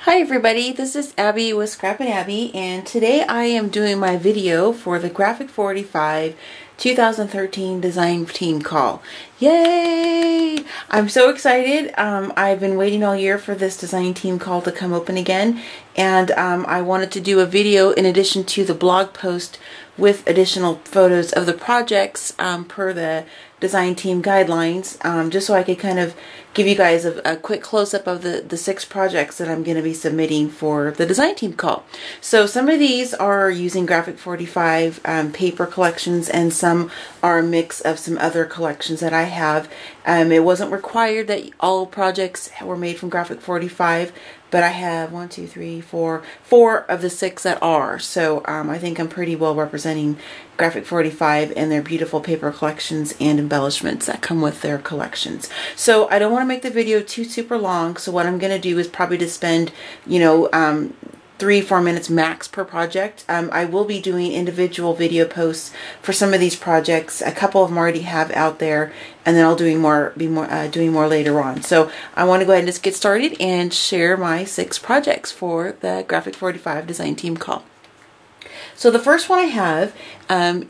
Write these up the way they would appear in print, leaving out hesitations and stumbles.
Hi everybody, this is Abby with Scrap and Abby, and today I am doing my video for the G45 2013 design team call. Yay! I'm so excited. I've been waiting all year for this design team call to come open again, and I wanted to do a video in addition to the blog post with additional photos of the projects per the design team guidelines, just so I could kind of give you guys a quick close-up of the 6 projects that I'm going to be submitting for the design team call. So some of these are using G45 paper collections, and some are a mix of some other collections that I have. It wasn't required that all projects were made from G45, but I have 4 of the 6 that are. So I think I'm pretty well representing G45 and their beautiful paper collections and embellishments that come with their collections. So I don't want to make the video too super long, so what I'm going to do is probably to spend, 3-4 minutes max per project. I will be doing individual video posts for some of these projects. A couple of them already have out there, and then I'll doing more later on. So I want to go ahead and just get started and share my 6 projects for the G45 design team call. So the first one I have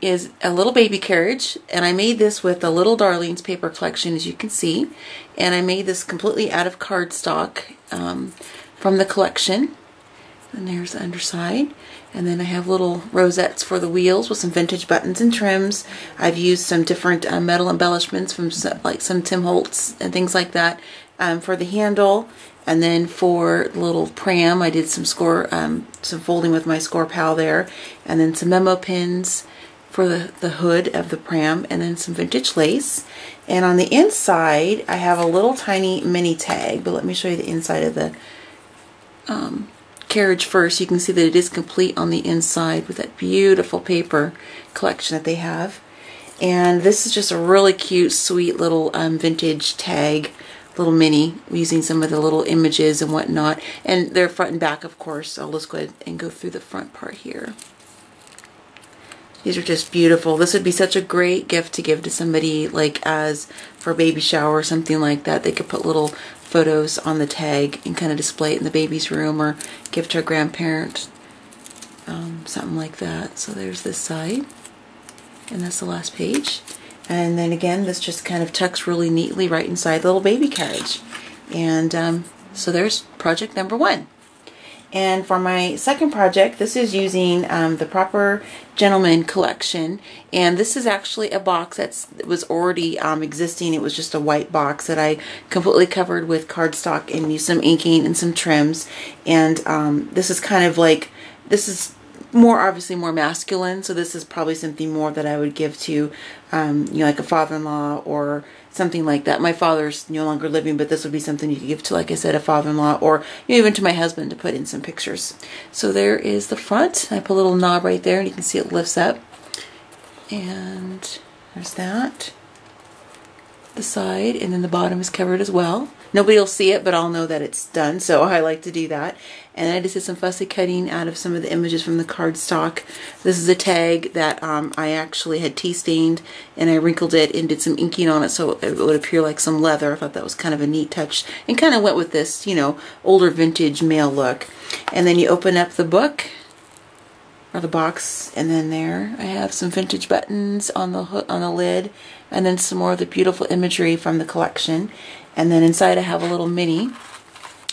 is a little baby carriage, and I made this with the Little Darlings paper collection, as you can see, and I made this completely out of cardstock from the collection. And there's the underside, and then I have little rosettes for the wheels with some vintage buttons and trims. I've used some different metal embellishments from like some Tim Holtz and things like that for the handle. And then for the little pram, I did some some folding with my score pal there, and then some memo pins for the hood of the pram, and then some vintage lace. And on the inside, I have a little tiny mini tag, but let me show you the inside of the carriage first. You can see that it is complete on the inside with that beautiful paper collection that they have. And this is just a really cute, sweet little vintage tag, little mini, using some of the little images and whatnot. And they're front and back, of course. So let's go ahead and go through the front part here. These are just beautiful. This would be such a great gift to give to somebody, like as for a baby shower or something like that. They could put little photos on the tag and kind of display it in the baby's room, or give to a grandparent, something like that. So there's this side, and that's the last page. And then again, this just kind of tucks really neatly right inside the little baby carriage. And so there's project number 1. And for my second project, this is using the Proper Gentleman collection, and this is actually a box that was already existing. It was just a white box that I completely covered with cardstock and used some inking and some trims. And this is kind of like, this is obviously more masculine, so this is probably something more that I would give to like a father-in-law or something like that. My father's no longer living, but this would be something you could give to, like I said, a father-in-law, or even to my husband to put in some pictures. So there is the front. I put a little knob right there, and you can see it lifts up. And there's that. The side, and then the bottom is covered as well. Nobody will see it, but I'll know that it's done, so I like to do that. And I just did some fussy cutting out of some of the images from the cardstock. This is a tag that I actually had tea stained, and I wrinkled it and did some inking on it so it would appear like some leather. I thought that was kind of a neat touch, and kind of went with this, older vintage male look. And then you open up the book, or the box, and then there I have some vintage buttons on the hook, on the lid, and then some more of the beautiful imagery from the collection. And then inside I have a little mini.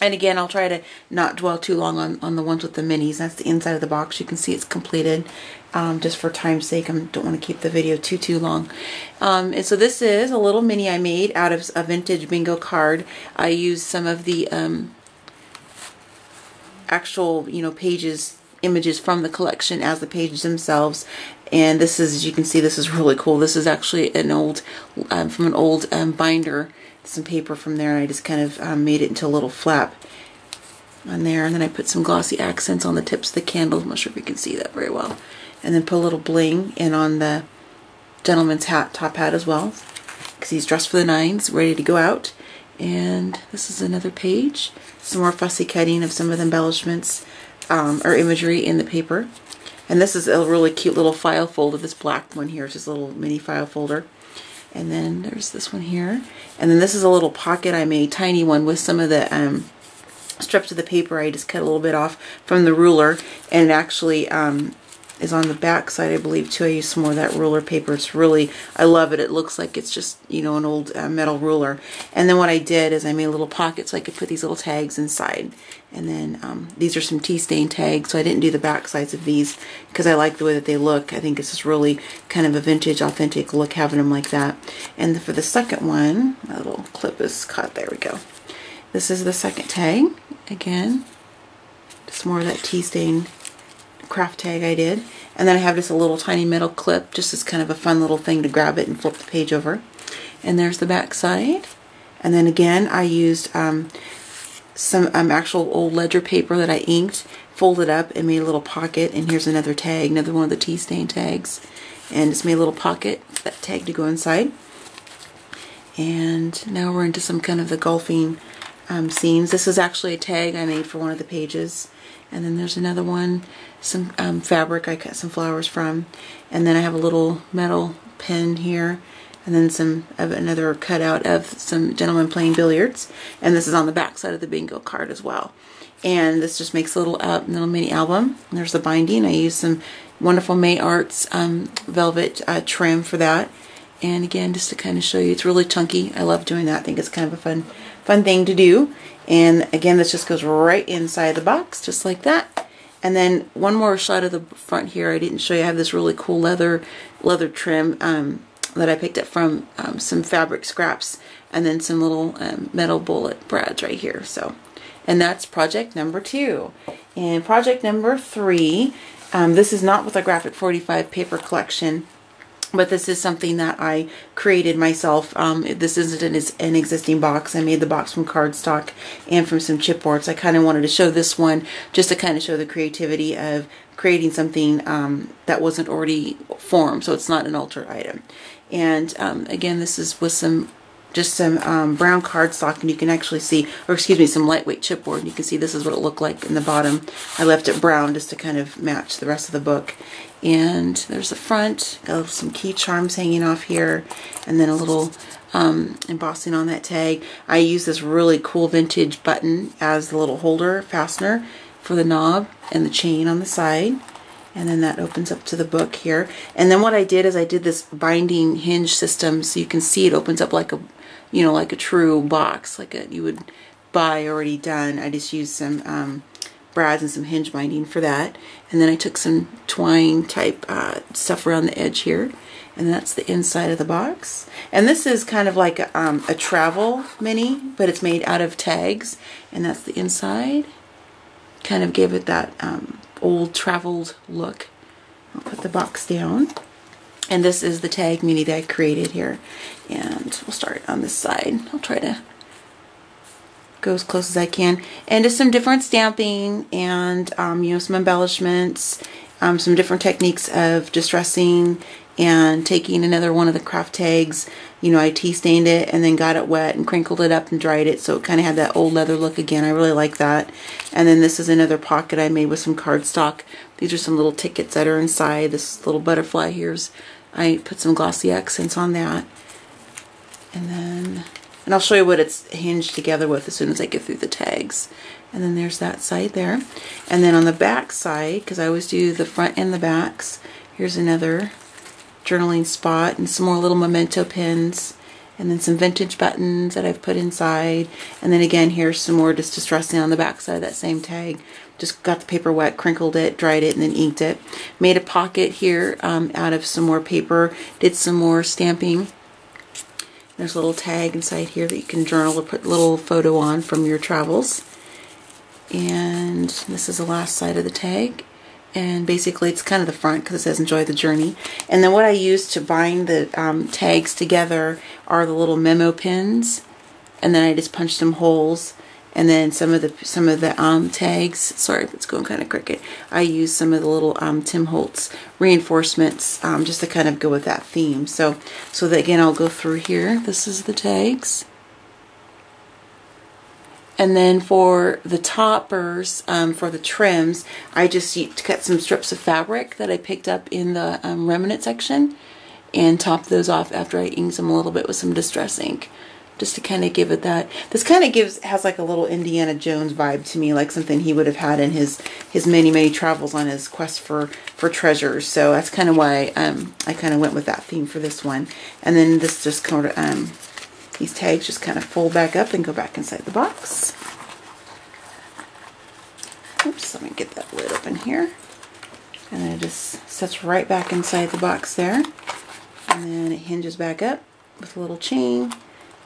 And again, I'll try to not dwell too long on the ones with the minis. That's the inside of the box. You can see it's completed. Just for time's sake, I don't want to keep the video too long. And so this is a little mini I made out of a vintage bingo card. I used some of the actual, images from the collection as the pages themselves. And this is, as you can see, this is really cool. This is actually an old, from an old binder, some paper from there, and I just kind of made it into a little flap on there. And then I put some glossy accents on the tips of the candles. I'm not sure if you can see that very well. And then put a little bling in on the gentleman's top hat as well, because he's dressed for the nines, ready to go out. And this is another page. Some more fussy cutting of some of the embellishments or imagery in the paper. And this is a really cute little file folder. This black one here is just a little mini file folder. And then there's this one here. And then this is a little pocket I made, tiny one, with some of the strips of the paper I just cut a little bit off from the ruler, and it actually is on the back side, I believe, too. I use some more of that ruler paper. It's really, I love it. It looks like it's just, you know, an old metal ruler. And then what I did is I made a little pocket so I could put these little tags inside. And then these are some tea stain tags, so I didn't do the back sides of these because I like the way that they look. I think it's just really kind of a vintage, authentic look having them like that. And for the second one, my little clip is cut. There we go. This is the second tag. Again, just more of that tea stain craft tag I did. And then I have just a little tiny metal clip, just as kind of a fun little thing to grab it and flip the page over. And there's the back side. And then again, I used some actual old ledger paper that I inked, folded up and made a little pocket. And here's another tag, another one of the tea stain tags. And just made a little pocket for that tag to go inside. And now we're into some kind of the golfing seams. This is actually a tag I made for one of the pages. And then there's another one, some fabric I cut some flowers from. And then I have a little metal pin here. And then another cutout of some gentlemen playing billiards. And this is on the back side of the bingo card as well. And this just makes a little mini album. And there's the binding. I used some wonderful May Arts velvet trim for that. And again, just to kind of show you, it's really chunky. I love doing that. I think it's kind of a fun thing to do. And again, this just goes right inside the box, just like that. And then one more shot of the front here I didn't show you. I have this really cool leather trim that I picked up from some fabric scraps, and then some little metal bullet brads right here. So, and that's project number 2. And project number 3, this is not with a Graphic 45 paper collection, but this is something that I created myself. This isn't an existing box. I made the box from cardstock and from some chipboards. I kind of wanted to show this one just to kind of show the creativity of creating something that wasn't already formed, so it's not an altered item. And again, this is with some brown cardstock, and you can actually see, or excuse me, some lightweight chipboard. And you can see this is what it looked like in the bottom. I left it brown just to kind of match the rest of the book. And there's the front, got some key charms hanging off here, and then a little embossing on that tag. I use this really cool vintage button as the little holder fastener for the knob and the chain on the side. And then that opens up to the book here. And then what I did is I did this binding hinge system, so you can see it opens up like a, you know, like a true box, like you would buy already done. I just used some brads and some hinge binding for that. And then I took some twine type stuff around the edge here. And that's the inside of the box. And this is kind of like a travel mini, but it's made out of tags. And that's the inside. Kind of gave it that old traveled look. I'll put the box down. And this is the tag mini that I created here. And we'll start on this side. I'll try to go as close as I can. And just some different stamping and you know, some embellishments, some different techniques of distressing, and taking another one of the craft tags. You know, I tea stained it and then got it wet and crinkled it up and dried it, so it kind of had that old leather look again. I really like that. And then this is another pocket I made with some cardstock. These are some little tickets that are inside. This little butterfly here's, I put some glossy accents on that. And I'll show you what it's hinged together with as soon as I get through the tags. And then there's that side there. And then on the back side, because I always do the front and the backs, here's another journaling spot and some more little memento pins, and then some vintage buttons that I've put inside. And then again, here's some more just distressing on the back side of that same tag. Just got the paper wet, crinkled it, dried it, and then inked it. Made a pocket here out of some more paper. Did some more stamping. There's a little tag inside here that you can journal or put a little photo on from your travels. And this is the last side of the tag. And basically it's kind of the front because it says enjoy the journey. And then what I use to bind the tags together are the little memo pins. And then I just punched some holes. And then some of the tags, sorry if it's going kind of crooked, I use some of the little Tim Holtz reinforcements just to kind of go with that theme. So that again, I'll go through here. This is the tags. And then for the toppers, for the trims, I just cut some strips of fabric that I picked up in the remnant section and topped those off after I inked them a little bit with some distress ink. just to kind of give it that. This kind of has like a little Indiana Jones vibe to me, like something he would have had in his many travels on his quest for treasures. So that's kind of why I kind of went with that theme for this one. And then this just kind of these tags just kind of fold back up and go back inside the box. Oops, let me get that lid open here. And then it just sits right back inside the box there. And then it hinges back up with a little chain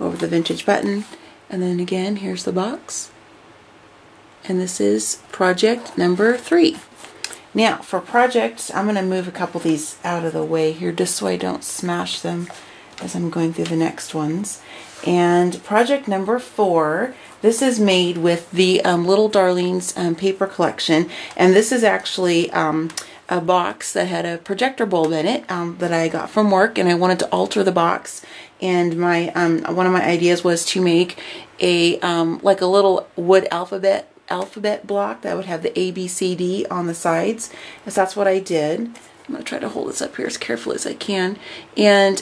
over the vintage button. And then again, here's the box. And this is project number 3. Now, for projects, I'm going to move a couple of these out of the way here just so I don't smash them as I'm going through the next ones. And project number 4, this is made with the Little Darlings paper collection. And this is actually a box that had a projector bulb in it that I got from work, and I wanted to alter the box. And my one of my ideas was to make a like a little wood alphabet block that would have the A, B, C, D on the sides. So that's what I did. I'm going to try to hold this up here as carefully as I can. And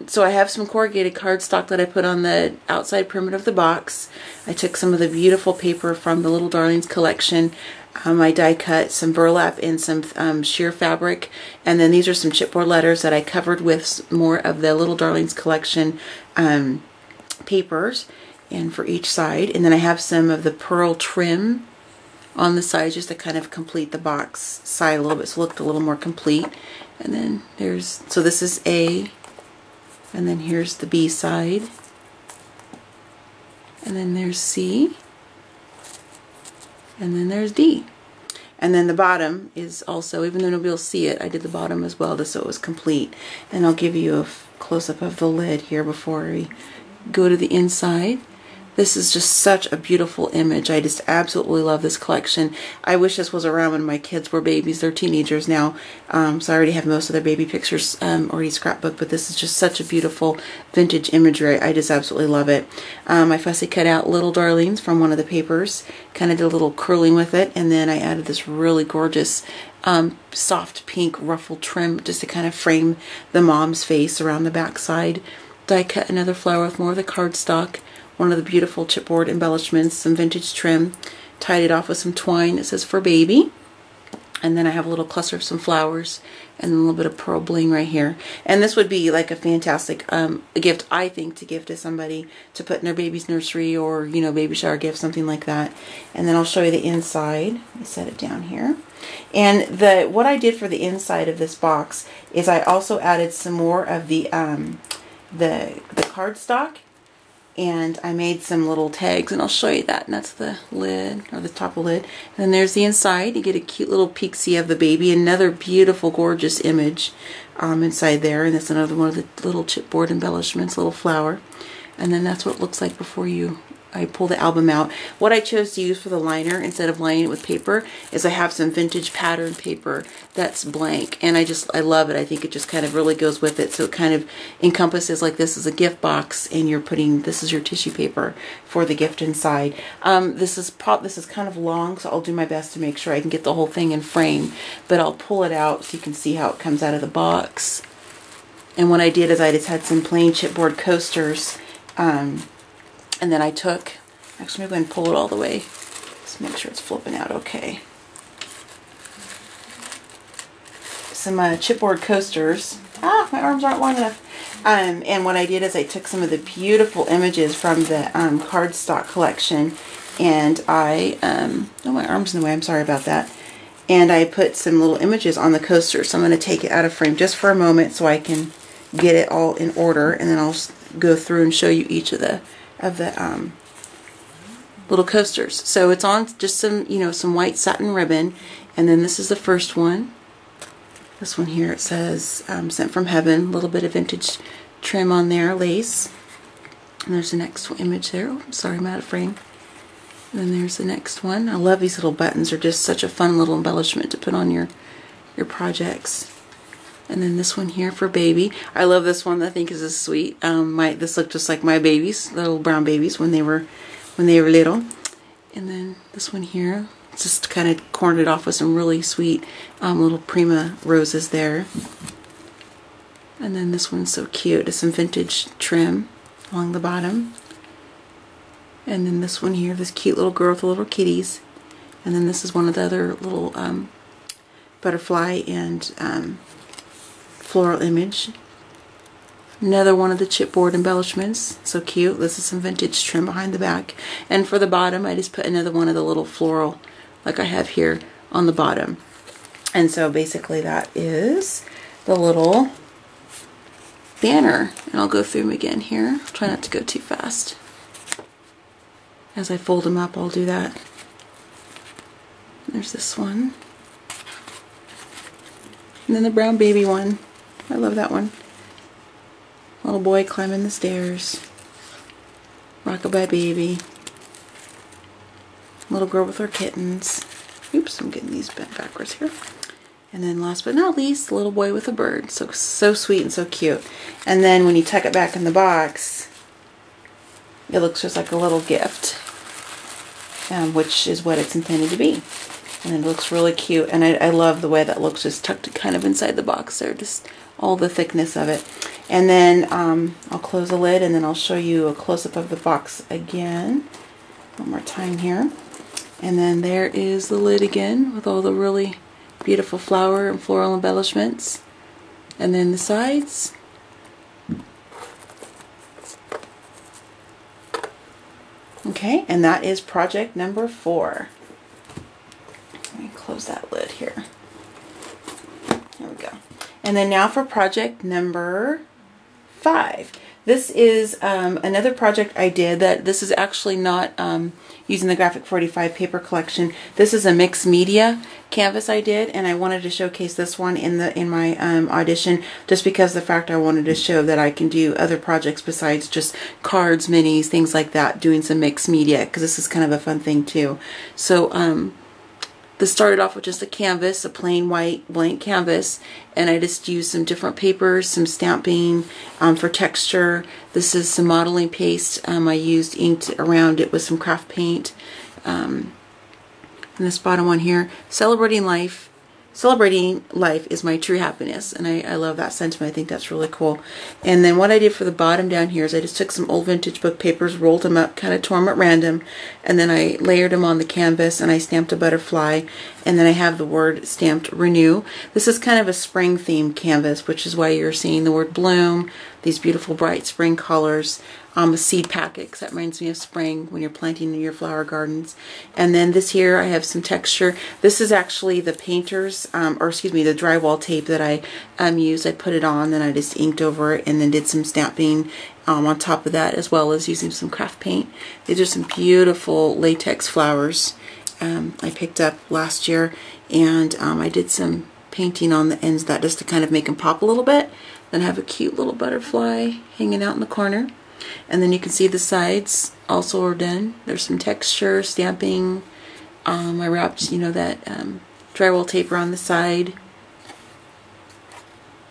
so I have some corrugated cardstock that I put on the outside perimeter of the box. I took some of the beautiful paper from the Little Darlings collection. I die cut some burlap and some sheer fabric, and then these are some chipboard letters that I covered with more of the Little Darlings collection papers, and for each side. And then I have some of the pearl trim on the sides just to kind of complete the box side a little bit, so it looked a little more complete. And then so this is A, and then here's the B side, and then there's C, and then there's D. And then the bottom is also, even though nobody will see it, I did the bottom as well just so it was complete. And I'll give you a close-up of the lid here before we go to the inside. This is just such a beautiful image. I just absolutely love this collection. I wish this was around when my kids were babies. They're teenagers now, so I already have most of their baby pictures already scrapbooked, but this is just such a beautiful vintage imagery. I just absolutely love it. I fussy cut out Little Darlings from one of the papers, kind of did a little curling with it, and then I added this really gorgeous soft pink ruffled trim just to kind of frame the mom's face around the back side. Die cut another flower with more of the cardstock, one of the beautiful chipboard embellishments, some vintage trim, tied it off with some twine. It says for baby. And then I have a little cluster of some flowers and a little bit of pearl bling right here. And this would be like a fantastic gift, I think, to give to somebody to put in their baby's nursery or, you know, baby shower gift, something like that. And then I'll show you the inside. Let me set it down here. And what I did for the inside of this box is I also added some more of the cardstock. And I made some little tags, and I'll show you that. And that's the lid, or the top of the lid. And then there's the inside. You get a cute little peek-see of the baby. Another beautiful, gorgeous image inside there. And that's another one of the little chipboard embellishments, little flower. And then that's what it looks like before I pull the album out. What I chose to use for the liner instead of lining it with paper is I have some vintage pattern paper that's blank, and I love it. I think it just kind of really goes with it, so it kind of encompasses like this is a gift box, and this is your tissue paper for the gift inside. This is kind of long, so I'll do my best to make sure I can get the whole thing in frame, but I'll pull it out so you can see how it comes out of the box. And what I did is I just had some plain chipboard coasters. And then I took, actually maybe I'm going to pull it all the way. Just make sure it's flipping out okay. Some chipboard coasters. My arms aren't long enough. And what I did is I took some of the beautiful images from the cardstock collection, and oh, my arm's in the way, I'm sorry about that. And I put some little images on the coaster, so I'm going to take it out of frame just for a moment so I can get it all in order, and then I'll go through and show you each of the little coasters. So it's on just some white satin ribbon, and then this is the first one. This one here, it says sent from heaven, a little bit of vintage trim on there, lace. And there's the next image there. Oh, I'm sorry, I'm out of frame. And then there's the next one. I love these little buttons. They're just such a fun little embellishment to put on your projects. And then this one here for baby. I love this one. I think is sweet. This looked just like my babies, little brown babies when they were little. And then this one here, just kind of cornered it off with some really sweet little prima roses there. And then this one's so cute. It's some vintage trim along the bottom. And then this one here, this cute little girl with the little kitties. And then this is one of the other little butterfly and floral image. Another one of the chipboard embellishments. So cute. This is some vintage trim behind the back. And for the bottom, I just put another one of the little floral, like I have here, on the bottom. And so basically that is the little banner. And I'll go through them again here. Try not to go too fast. As I fold them up, I'll do that. There's this one. And then the brown baby one. I love that one. Little boy climbing the stairs. Rockabye baby. Little girl with her kittens. Oops, I'm getting these bent backwards here. And then last but not least, the little boy with a bird. So sweet and so cute. And then when you tuck it back in the box, it looks just like a little gift. Which is what it's intended to be. And it looks really cute. And I love the way that looks, just tucked kind of inside the box there. Just all the thickness of it. And then I'll close the lid and then I'll show you a close-up of the box again. One more time here. And then there is the lid again with all the really beautiful flower and floral embellishments. And then the sides. Okay, and that is project number 4. Let me close that lid here. There we go. And then now for project number 5. This is another project I did that this is actually not using the G45 paper collection. This is a mixed media canvas I did, and I wanted to showcase this one in my audition just because the fact I wanted to show that I can do other projects besides just cards, minis, things like that, doing some mixed media, because this is kind of a fun thing too. So this started off with just a canvas, a plain white blank canvas, and I just used some different papers, some stamping for texture. This is some modeling paste. I used inked around it with some craft paint. And this bottom one here, celebrating life. Celebrating life is my true happiness, and I love that sentiment. I think that's really cool. And then what I did for the bottom down here is I just took some old vintage book papers, rolled them up, kind of tore them at random, and then I layered them on the canvas, and I stamped a butterfly, and then I have the word stamped renew. This is kind of a spring themed canvas, which is why you're seeing the word bloom, these beautiful bright spring colors. A seed packet, because that reminds me of spring when you're planting in your flower gardens. And then this here, I have some texture. This is actually the painter's, or excuse me, the drywall tape that I used. I put it on, then I just inked over it, and then did some stamping on top of that, as well as using some craft paint. These are some beautiful latex flowers I picked up last year, and I did some painting on the ends of that just to kind of make them pop a little bit. Then I have a cute little butterfly hanging out in the corner. And then you can see the sides also are done. There's some texture, stamping. I wrapped, that drywall tape around the side.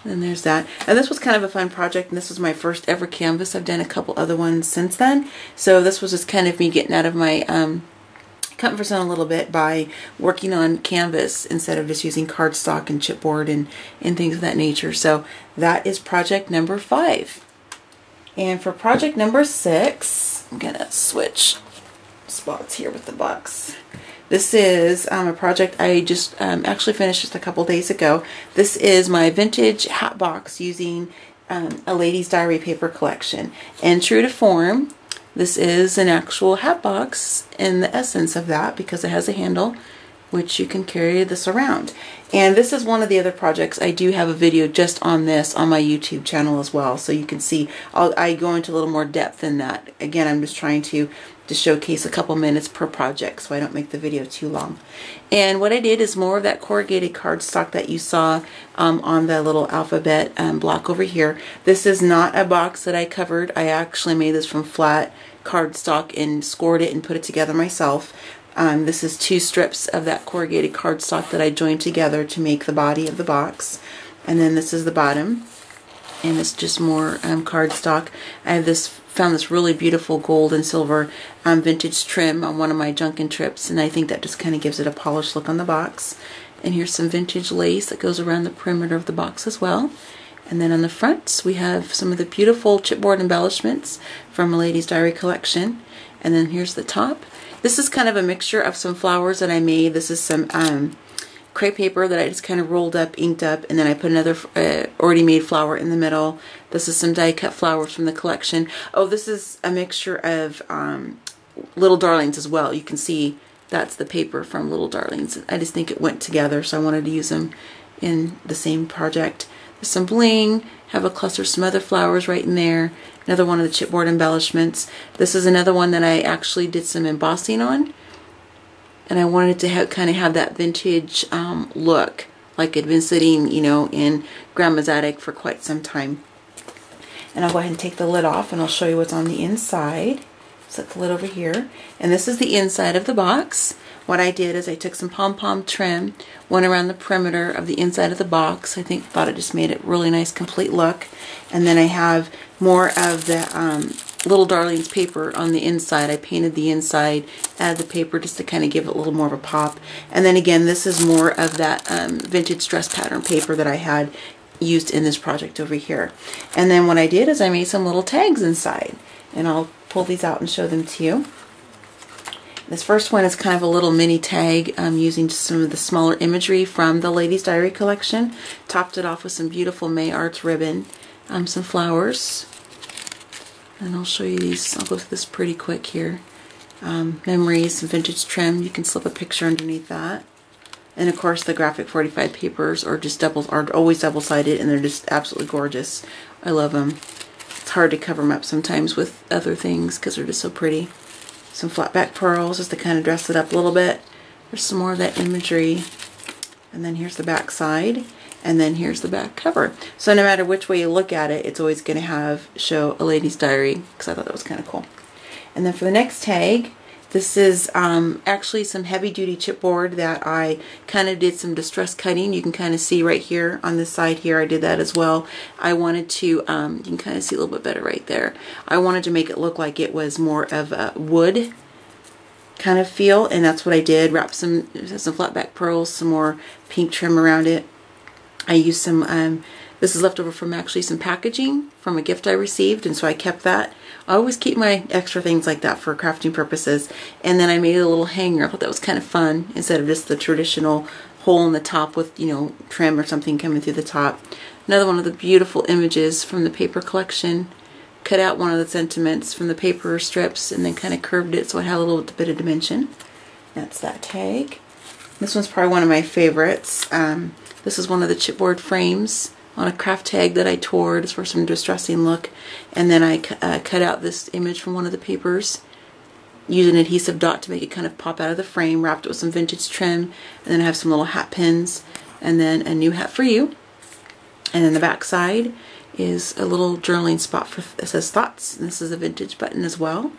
And there's that. And this was kind of a fun project, and this was my first ever canvas. I've done a couple other ones since then. So this was just kind of me getting out of my comfort zone a little bit by working on canvas instead of just using cardstock and chipboard and things of that nature. So that is project number 5. And for project number 6, I'm going to switch spots here with the box. This is a project I just actually finished just a couple days ago. This is my vintage hat box using a Lady's Diary paper collection. And true to form, this is an actual hat box in the essence of that, because it has a handle which you can carry this around. And this is one of the other projects. I do have a video just on this on my YouTube channel as well, so you can see. I go into a little more depth in that. Again, I'm just trying to showcase a couple minutes per project so I don't make the video too long. And what I did is more of that corrugated cardstock that you saw on the little alphabet block over here. This is not a box that I covered. I actually made this from flat cardstock and scored it and put it together myself. This is 2 strips of that corrugated cardstock that I joined together to make the body of the box. And then this is the bottom. And it's just more cardstock. I have found this really beautiful gold and silver vintage trim on one of my Junkin trips. And I think that just kind of gives it a polished look on the box. And here's some vintage lace that goes around the perimeter of the box as well. And then on the front, we have some of the beautiful chipboard embellishments from a Lady's Diary collection. And then here's the top. This is kind of a mixture of some flowers that I made. This is some crepe paper that I just kind of rolled up, inked up, and then I put another already made flower in the middle. This is some die cut flowers from the collection. Oh, this is a mixture of Little Darlings as well. You can see that's the paper from Little Darlings. I just think it went together, so I wanted to use them in the same project. There's some bling, have a cluster of some other flowers right in there. Another one of the chipboard embellishments. This is another one that I actually did some embossing on. And I wanted to kind of have that vintage look, like it had been sitting, you know, in Grandma's attic for quite some time. And I'll go ahead and take the lid off, and I'll show you what's on the inside. Set the lid over here. And this is the inside of the box. What I did is I took some pom-pom trim, went around the perimeter of the inside of the box. Thought it just made it really nice, complete look. And then I have more of the Little Darlings paper on the inside. I painted the inside, added the paper just to kind of give it a little more of a pop. And then again, this is more of that vintage dress pattern paper that I had used in this project over here. And then what I did is I made some little tags inside. And I'll pull these out and show them to you. This first one is kind of a little mini tag using just some of the smaller imagery from the Ladies Diary collection. Topped it off with some beautiful May Arts ribbon, some flowers. And I'll show you these. I'll go through this pretty quick here. Memories, some vintage trim. You can slip a picture underneath that. And of course the graphic 45 papers are always double-sided, and they're just absolutely gorgeous. I love them. It's hard to cover them up sometimes with other things because they're just so pretty. Some flat back pearls just to kind of dress it up a little bit. There's some more of that imagery. And then here's the back side. And then here's the back cover. So no matter which way you look at it, it's always going to show a lady's diary, because I thought that was kind of cool. And then for the next tag, this is actually some heavy duty chipboard that I kind of did some distress cutting. You can kind of see right here on this side here, I did that as well. I wanted to, you can kind of see a little bit better right there. I wanted to make it look like it was more of a wood kind of feel, and that's what I did. Wrapped some flat back pearls, some more pink trim around it. I used some, this is left over from actually some packaging from a gift I received, and so I kept that. I always keep my extra things like that for crafting purposes. And then I made a little hanger. I thought that was kind of fun, instead of just the traditional hole in the top with, you know, trim or something coming through the top. Another one of the beautiful images from the paper collection. Cut out one of the sentiments from the paper strips and then kind of curved it so it had a little bit of dimension. That's that tag. This one's probably one of my favorites. This is one of the chipboard frames on a craft tag that I tore just for some distressing look. And then I cut out this image from one of the papers, used an adhesive dot to make it kind of pop out of the frame, wrapped it with some vintage trim, and then I have some little hat pins, and then a new hat for you. And then the back side is a little journaling spot that says thoughts. And this is a vintage button as well.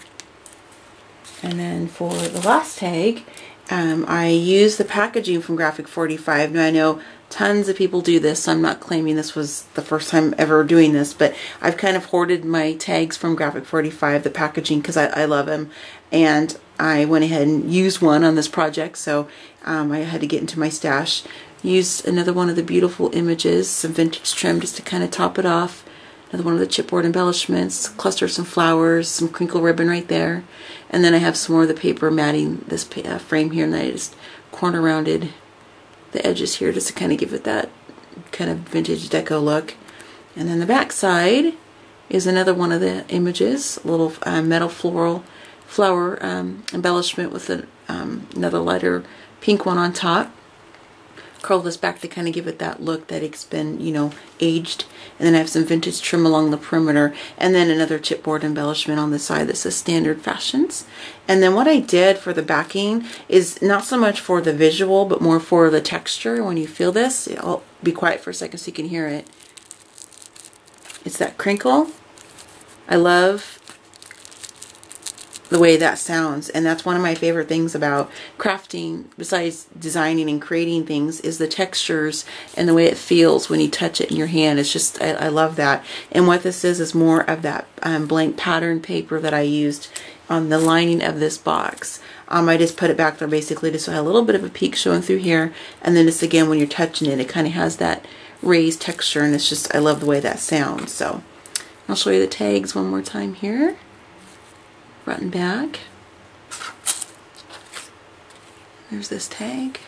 And then for the last tag, I used the packaging from Graphic 45. Now I know tons of people do this, so I'm not claiming this was the first time ever doing this, but I've kind of hoarded my tags from Graphic 45, the packaging, because I love them. And I went ahead and used one on this project, so I had to get into my stash. Used another one of the beautiful images, some vintage trim just to kind of top it off. Another one of the chipboard embellishments, cluster of some flowers, some crinkle ribbon right there. And then I have some more of the paper matting this frame here, and I just corner rounded the edges here just to kind of give it that kind of vintage deco look. And then the back side is another one of the images, a little metal flower embellishment with another lighter pink one on top. Curl this back to kind of give it that look that it's been, you know, aged. And then I have some vintage trim along the perimeter, and then another chipboard embellishment on the side that says Standard Fashions. And then what I did for the backing is not so much for the visual, but more for the texture. When you feel this, I'll be quiet for a second so you can hear it. It's that crinkle. I love the way that sounds, and that's one of my favorite things about crafting, besides designing and creating things, is the textures and the way it feels when you touch it in your hand. It's just, I love that. And what this is more of that blank pattern paper that I used on the lining of this box. I just put it back there basically just so I had a little bit of a peek showing through here, and then just again when you're touching it, it kind of has that raised texture, and it's just, I love the way that sounds. So I'll show you the tags one more time here. front and back. There's this tag.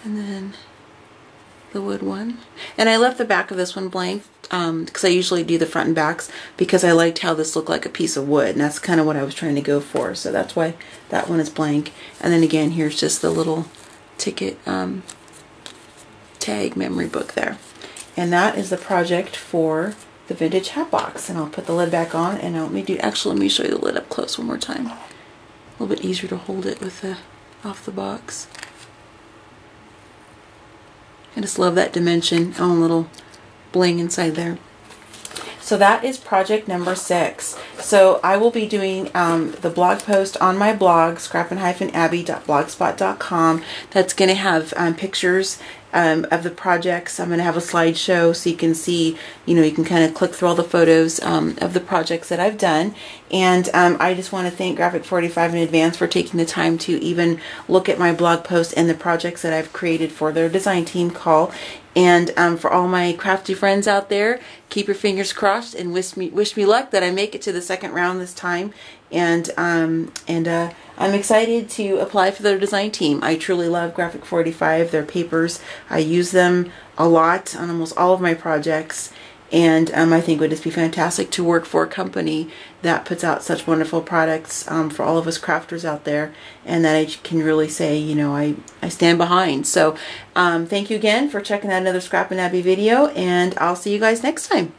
And then the wood one. And I left the back of this one blank because I usually do the front and backs because I liked how this looked like a piece of wood, and that's kind of what I was trying to go for. So that's why that one is blank. And then again, here's just the little ticket tag memory book there. And that is the project for the vintage hat box. And I'll put the lid back on, and let me show you the lid up close one more time. A little bit easier to hold it with the off the box. I just love that dimension. Oh, a little bling inside there. So that is project number 6. So I will be doing the blog post on my blog, scrappin-abbey.blogspot.com. That's going to have pictures of the projects. I'm going to have a slideshow so you can see, you can kind of click through all the photos of the projects that I've done. And I just want to thank G45 in advance for taking the time to even look at my blog post and the projects that I've created for their design team call. And for all my crafty friends out there, keep your fingers crossed and wish me luck that I make it to the second round this time. And I'm excited to apply for their design team. I truly love G45, their papers. I use them a lot on almost all of my projects. And I think it would just be fantastic to work for a company that puts out such wonderful products for all of us crafters out there, and that I can really say, I stand behind. So thank you again for checking out another Scrappin' Abbey video, and I'll see you guys next time.